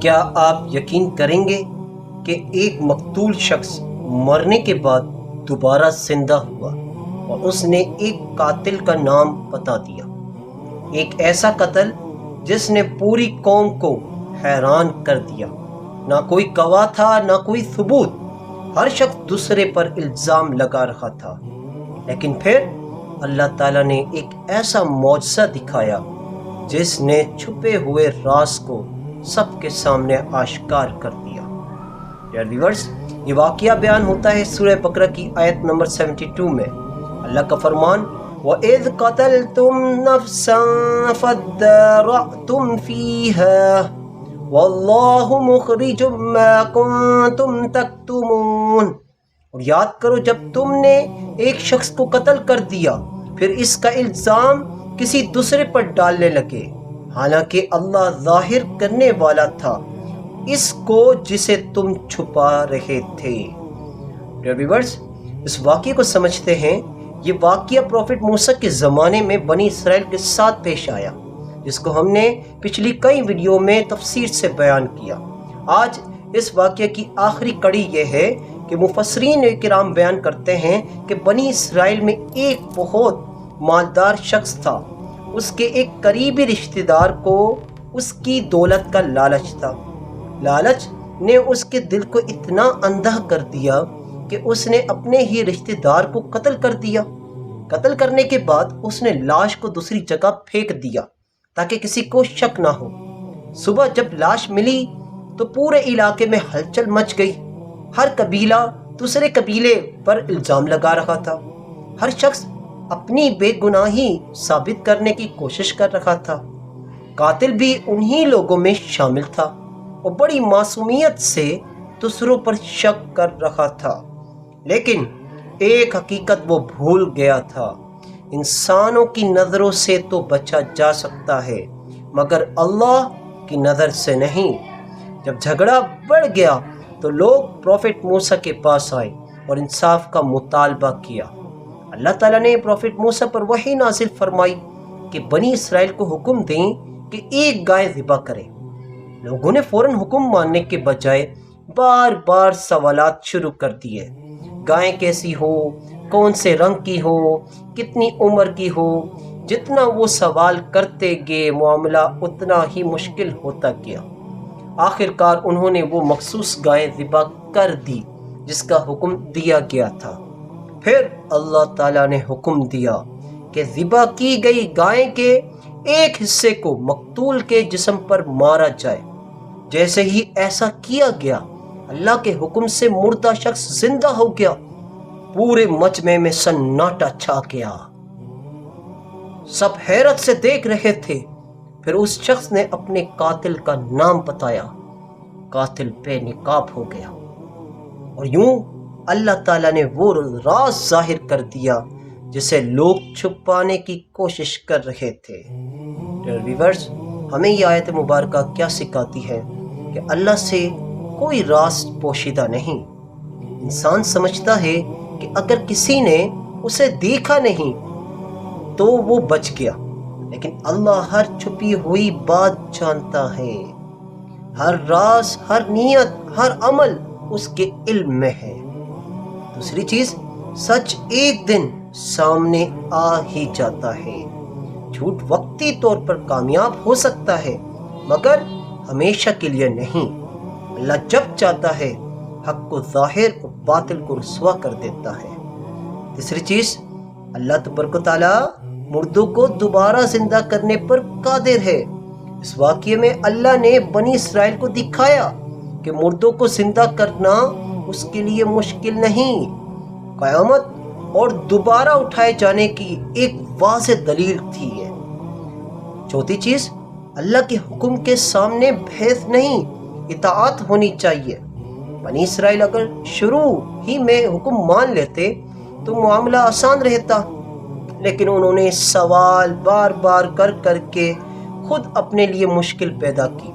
کیا آپ یقین کریں گے کہ ایک مقتول شخص مرنے کے بعد دوبارہ زندہ ہوا اور اس نے ایک قاتل کا نام بتا دیا؟ ایک ایسا قتل جس نے پوری قوم کو حیران کر دیا۔ نہ کوئی گواہ تھا، نہ کوئی ثبوت، ہر شخص دوسرے پر الزام لگا رہا تھا۔ لیکن پھر اللہ تعالیٰ نے ایک ایسا معجزہ دکھایا جس نے چھپے ہوئے راز کو سب کے سامنے آشکار کر دیا۔ ڈیئر ویورز، یہ واقعہ بیان ہوتا ہے سورہ بقرہ کی آیت نمبر 72 میں۔ اللہ کا فرمان، وَإِذْ قَتَلْتُمْ نَفْسًا فَادَّارَأْتُمْ فِيهَا وَاللَّهُ مُخْرِجٌ مَا كُنْتُمْ تَكْتُمُونَ۔ اور یاد کرو جب تم نے ایک شخص کو قتل کر دیا، پھر اس کا الزام کسی دوسرے پر ڈالنے لگے، حالانکہ اللہ ظاہر کرنے والا تھا اس کو جسے تم چھپا رہے تھے۔ ڈیئر ویورز، اس واقعے کو سمجھتے ہیں۔ یہ واقعہ پروفٹ موسیٰ کے زمانے میں بنی اسرائیل کے ساتھ پیش آیا، جس کو ہم نے پچھلی کئی ویڈیو میں تفصیل سے بیان کیا۔ آج اس واقعے کی آخری کڑی یہ ہے کہ مفسرین کرام بیان کرتے ہیں کہ بنی اسرائیل میں ایک بہت مالدار شخص تھا۔ اس کے ایک قریبی رشتہ دار کو اس کی دولت کا لالچ تھا۔ لالچ نے اس کے دل کو اتنا اندھا کر دیا کہ اس نے اپنے ہی رشتہ دار کو قتل کر دیا۔ قتل کرنے کے بعد اس نے لاش کو دوسری جگہ پھینک دیا تاکہ کسی کو شک نہ ہو۔ صبح جب لاش ملی تو پورے علاقے میں ہلچل مچ گئی۔ ہر قبیلہ دوسرے قبیلے پر الزام لگا رہا تھا۔ ہر شخص اپنی بے گناہی ثابت کرنے کی کوشش کر رہا تھا۔ قاتل بھی انہی لوگوں میں شامل تھا اور بڑی معصومیت سے دوسروں پر شک کر رہا تھا۔ لیکن ایک حقیقت وہ بھول گیا تھا، انسانوں کی نظروں سے تو بچا جا سکتا ہے مگر اللہ کی نظر سے نہیں۔ جب جھگڑا بڑھ گیا تو لوگ پروفٹ موسیٰ کے پاس آئے اور انصاف کا مطالبہ کیا۔ اللہ تعالیٰ نے پروفٹ موسیٰ پر وحی نازل فرمائی کہ بنی اسرائیل کو حکم دیں کہ ایک گائے ذبح کریں۔ لوگوں نے فوراً حکم ماننے کے بجائے بار بار سوالات شروع کر دیے۔ گائے کیسی ہو، کون سے رنگ کی ہو، کتنی عمر کی ہو۔ جتنا وہ سوال کرتے گئے معاملہ اتنا ہی مشکل ہوتا گیا۔ آخر کار انہوں نے وہ مخصوص گائے ذبح کر دی جس کا حکم دیا گیا تھا۔ پھر اللہ تعالیٰ نے حکم دیا کہ ذبح کی گئی گائے کے ایک حصے کو مقتول کے جسم پر مارا جائے۔ جیسے ہی ایسا کیا گیا، اللہ کے حکم سے مردہ شخص زندہ ہو گیا۔ پورے مجمع میں سناٹا چھا گیا، سب حیرت سے دیکھ رہے تھے۔ پھر اس شخص نے اپنے قاتل کا نام بتایا۔ قاتل بے نقاب ہو گیا اور یوں اللہ تعالیٰ نے وہ راز ظاہر کر دیا جسے لوگ چھپانے کی کوشش کر رہے تھے۔ ڈیئر ویورز، ہمیں یہ آیت مبارکہ کیا سکھاتی ہے کہ اللہ سے کوئی راز پوشیدہ نہیں۔ انسان سمجھتا ہے کہ اگر کسی نے اسے دیکھا نہیں تو وہ بچ گیا، لیکن اللہ ہر چھپی ہوئی بات جانتا ہے۔ ہر راز، ہر نیت، ہر عمل اس کے علم میں ہے۔ دوسری چیز، سچ ایک دن سامنے آ ہی جاتا ہے۔ جھوٹ وقتی طور پر کامیاب ہو سکتا ہے مگر ہمیشہ کے لیے نہیں۔ اللہ جب چاہتا ہے حق کو ظاہر اور باطل کو رسوا کر دیتا ہے۔ تیسری چیز، اللہ تبارک و تعالیٰ مردوں کو دوبارہ زندہ کرنے پر قادر ہے۔ اس واقعے میں اللہ نے بنی اسرائیل کو دکھایا کہ مردوں کو زندہ کرنا اس کے لیے مشکل نہیں۔ قیامت اور دوبارہ اٹھائے جانے کی ایک واضح دلیل تھی یہ۔ چوتھی چیز، اللہ کے حکم کے سامنے بحث نہیں، اطاعت ہونی چاہیے۔ بنی اسرائیل اگر شروع ہی میں حکم مان لیتے تو معاملہ آسان رہتا، لیکن انہوں نے سوال بار بار کر کر کے خود اپنے لیے مشکل پیدا کی۔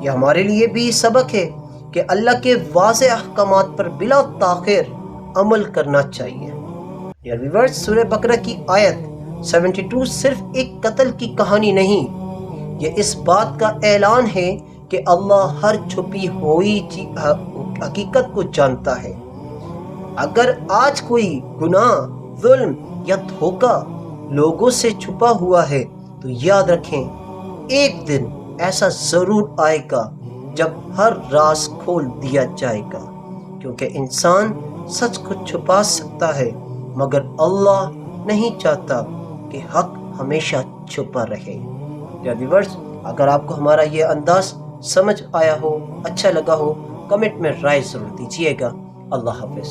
یہ ہمارے لیے بھی سبق ہے کہ اللہ کے واضح احکامات پر بلا تاخیر عمل کرنا چاہیے۔ ڈیئر ویورز، سورہ بقرہ کی آیت 72 صرف ایک قتل کی کہانی نہیں، یہ اس بات کا اعلان ہے کہ اللہ ہر چھپی ہوئی حقیقت کو جانتا ہے۔ اگر آج کوئی گناہ، ظلم یا دھوکہ لوگوں سے چھپا ہوا ہے تو یاد رکھیں ایک دن ایسا ضرور آئے گا جب ہر راز کھول دیا جائے گا، کیونکہ انسان سچ کو چھپا سکتا ہے مگر اللہ نہیں چاہتا کہ حق ہمیشہ چھپا رہے۔ ویورز، اگر آپ کو ہمارا یہ انداز سمجھ آیا ہو، اچھا لگا ہو، کمنٹ میں رائے ضرور دیجیے گا۔ اللہ حافظ۔